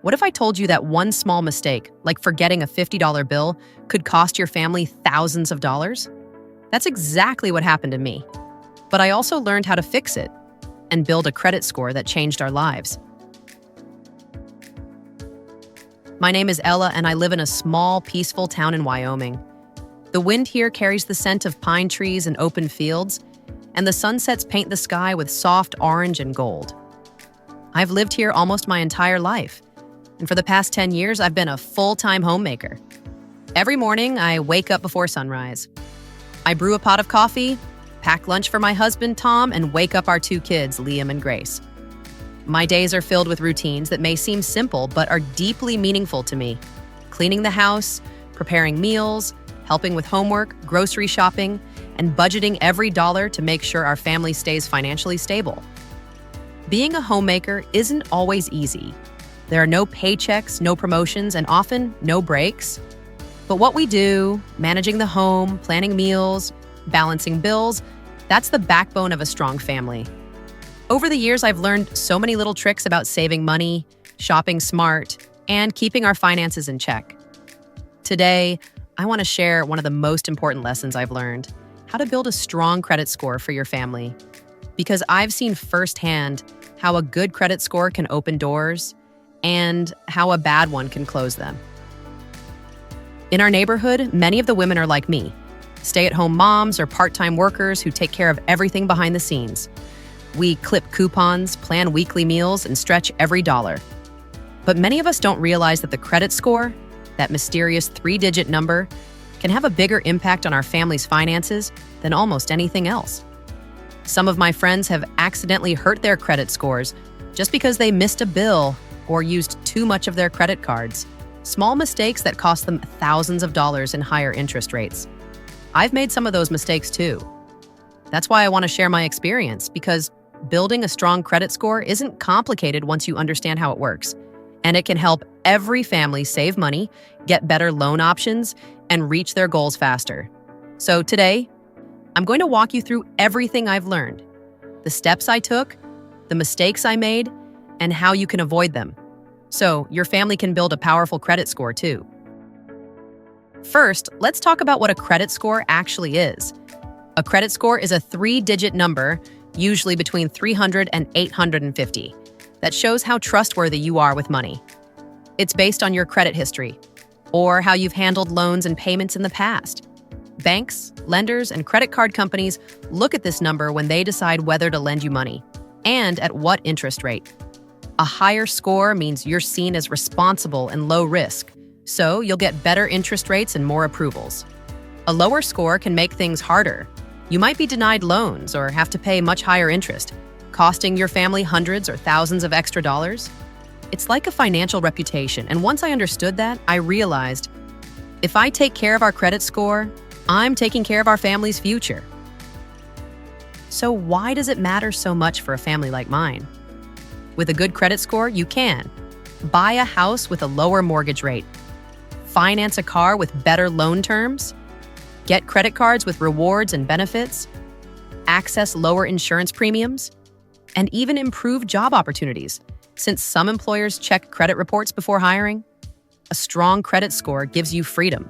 What if I told you that one small mistake, like forgetting a $50 bill, could cost your family thousands of dollars? That's exactly what happened to me. But I also learned how to fix it and build a credit score that changed our lives. My name is Ella, and I live in a small, peaceful town in Wyoming. The wind here carries the scent of pine trees and open fields, and the sunsets paint the sky with soft orange and gold. I've lived here almost my entire life, and for the past 10 years, I've been a full-time homemaker. Every morning, I wake up before sunrise. I brew a pot of coffee, pack lunch for my husband, Tom, and wake up our 2 kids, Liam and Grace. My days are filled with routines that may seem simple, but are deeply meaningful to me. Cleaning the house, preparing meals, helping with homework, grocery shopping, and budgeting every dollar to make sure our family stays financially stable. Being a homemaker isn't always easy. There are no paychecks, no promotions, and often no breaks. But what we do, managing the home, planning meals, balancing bills, that's the backbone of a strong family. Over the years, I've learned so many little tricks about saving money, shopping smart, and keeping our finances in check. Today, I want to share one of the most important lessons I've learned: how to build a strong credit score for your family. Because I've seen firsthand how a good credit score can open doors and how a bad one can close them. In our neighborhood, many of the women are like me, stay-at-home moms or part-time workers who take care of everything behind the scenes. We clip coupons, plan weekly meals, and stretch every dollar. But many of us don't realize that the credit score, that mysterious 3-digit number, can have a bigger impact on our family's finances than almost anything else. Some of my friends have accidentally hurt their credit scores just because they missed a bill or used too much of their credit cards. Small mistakes that cost them thousands of dollars in higher interest rates. I've made some of those mistakes too. That's why I want to share my experience, because building a strong credit score isn't complicated once you understand how it works. And it can help every family save money, get better loan options, and reach their goals faster. So today, I'm going to walk you through everything I've learned, the steps I took, the mistakes I made, and how you can avoid them, so your family can build a powerful credit score too. First, let's talk about what a credit score actually is. A credit score is a 3-digit number, usually between 300 and 850, that shows how trustworthy you are with money. It's based on your credit history, or how you've handled loans and payments in the past. Banks, lenders, and credit card companies look at this number when they decide whether to lend you money, and at what interest rate. A higher score means you're seen as responsible and low risk, so you'll get better interest rates and more approvals. A lower score can make things harder. You might be denied loans or have to pay much higher interest, costing your family hundreds or thousands of extra dollars. It's like a financial reputation, and once I understood that, I realized if I take care of our credit score, I'm taking care of our family's future. So why does it matter so much for a family like mine? With a good credit score, you can buy a house with a lower mortgage rate, finance a car with better loan terms, get credit cards with rewards and benefits, access lower insurance premiums, and even improve job opportunities, since some employers check credit reports before hiring. A strong credit score gives you freedom.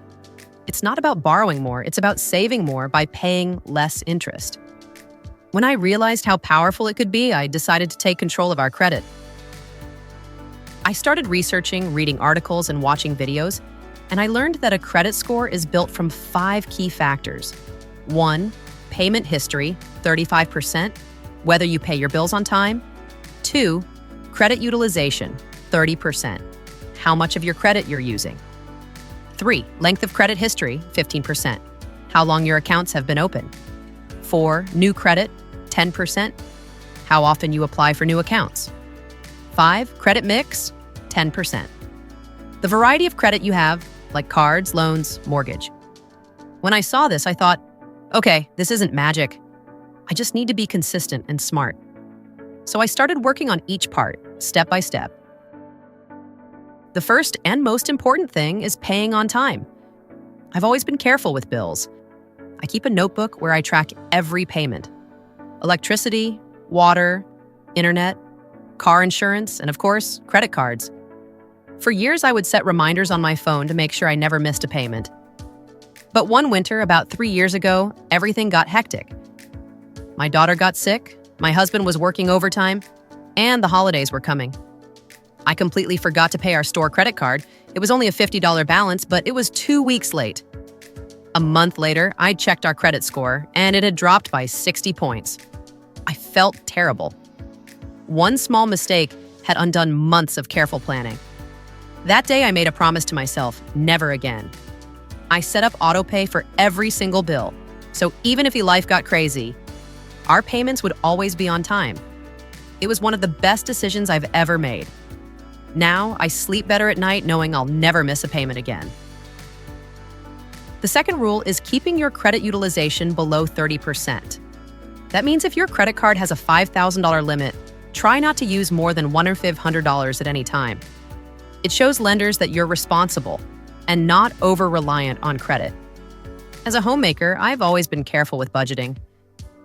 It's not about borrowing more, it's about saving more by paying less interest. When I realized how powerful it could be, I decided to take control of our credit. I started researching, reading articles, and watching videos, and I learned that a credit score is built from 5 key factors. 1, payment history, 35%, whether you pay your bills on time. 2, credit utilization, 30%, how much of your credit you're using. 3, length of credit history, 15%, how long your accounts have been open. 4, new credit, 10%, how often you apply for new accounts. 5, credit mix, 10%. The variety of credit you have, like cards, loans, mortgage. When I saw this, I thought, okay, this isn't magic. I just need to be consistent and smart. So I started working on each part, step by step. The first and most important thing is paying on time. I've always been careful with bills. I keep a notebook where I track every payment. Electricity, water, internet, car insurance, and of course, credit cards. For years, I would set reminders on my phone to make sure I never missed a payment. But one winter, about 3 years ago, everything got hectic. My daughter got sick, my husband was working overtime, and the holidays were coming. I completely forgot to pay our store credit card. It was only a $50 balance, but it was 2 weeks late. A month later, I checked our credit score, and it had dropped by 60 points. I felt terrible. One small mistake had undone months of careful planning. That day, I made a promise to myself, never again. I set up autopay for every single bill, so even if life got crazy, our payments would always be on time. It was one of the best decisions I've ever made. Now, I sleep better at night knowing I'll never miss a payment again. The second rule is keeping your credit utilization below 30%. That means if your credit card has a $5,000 limit, try not to use more than $100 or $500 at any time. It shows lenders that you're responsible and not over-reliant on credit. As a homemaker, I've always been careful with budgeting.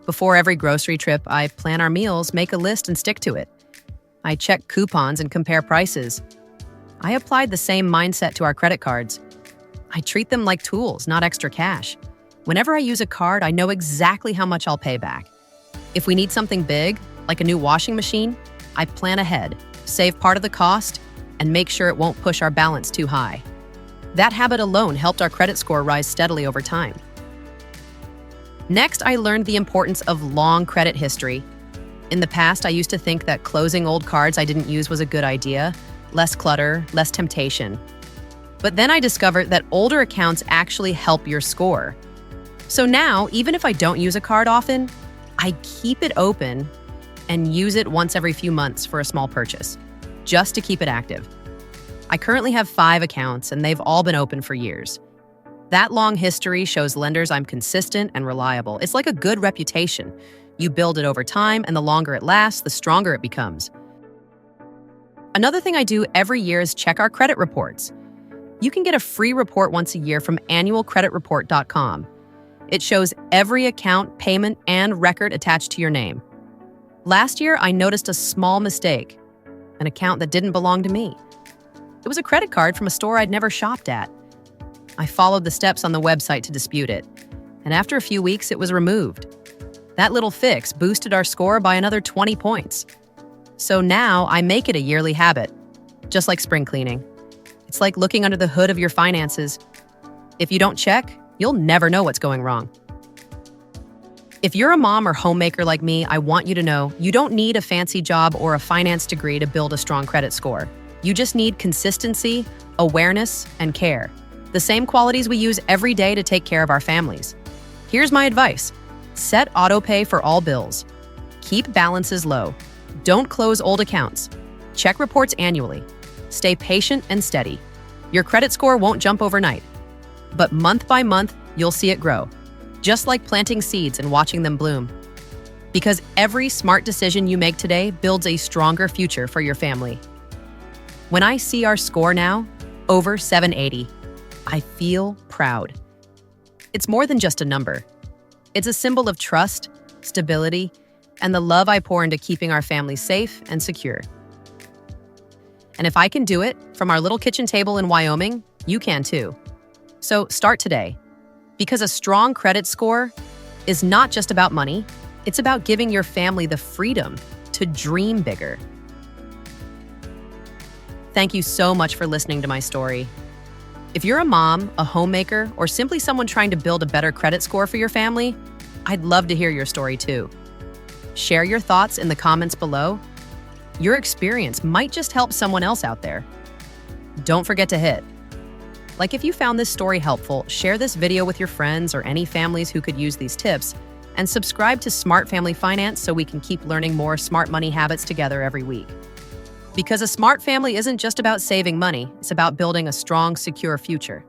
Before every grocery trip, I plan our meals, make a list, and stick to it. I check coupons and compare prices. I applied the same mindset to our credit cards. I treat them like tools, not extra cash. Whenever I use a card, I know exactly how much I'll pay back. If we need something big, like a new washing machine, I plan ahead, save part of the cost, and make sure it won't push our balance too high. That habit alone helped our credit score rise steadily over time. Next, I learned the importance of long credit history. In the past, I used to think that closing old cards I didn't use was a good idea, less clutter, less temptation. But then I discovered that older accounts actually help your score. So now, even if I don't use a card often, I keep it open and use it once every few months for a small purchase, just to keep it active. I currently have 5 accounts, and they've all been open for years. That long history shows lenders I'm consistent and reliable. It's like a good reputation. You build it over time, and the longer it lasts, the stronger it becomes. Another thing I do every year is check our credit reports. You can get a free report once a year from annualcreditreport.com. It shows every account, payment, and record attached to your name. Last year, I noticed a small mistake, an account that didn't belong to me. It was a credit card from a store I'd never shopped at. I followed the steps on the website to dispute it, and after a few weeks, it was removed. That little fix boosted our score by another 20 points. So now I make it a yearly habit, just like spring cleaning. It's like looking under the hood of your finances. If you don't check, you'll never know what's going wrong. If you're a mom or homemaker like me, I want you to know you don't need a fancy job or a finance degree to build a strong credit score. You just need consistency, awareness, and care. The same qualities we use every day to take care of our families. Here's my advice. Set autopay for all bills. Keep balances low. Don't close old accounts. Check reports annually. Stay patient and steady. Your credit score won't jump overnight, but month by month, you'll see it grow, just like planting seeds and watching them bloom. Because every smart decision you make today builds a stronger future for your family. When I see our score now, over 780, I feel proud. It's more than just a number. It's a symbol of trust, stability, and the love I pour into keeping our family safe and secure. And if I can do it from our little kitchen table in Wyoming, you can too. So start today, because a strong credit score is not just about money, it's about giving your family the freedom to dream bigger. Thank you so much for listening to my story. If you're a mom, a homemaker, or simply someone trying to build a better credit score for your family, I'd love to hear your story too. Share your thoughts in the comments below. Your experience might just help someone else out there. Don't forget to hit like if you found this story helpful, share this video with your friends or any families who could use these tips, and subscribe to Smart Family Finance so we can keep learning more smart money habits together every week. Because a smart family isn't just about saving money, it's about building a strong, secure future.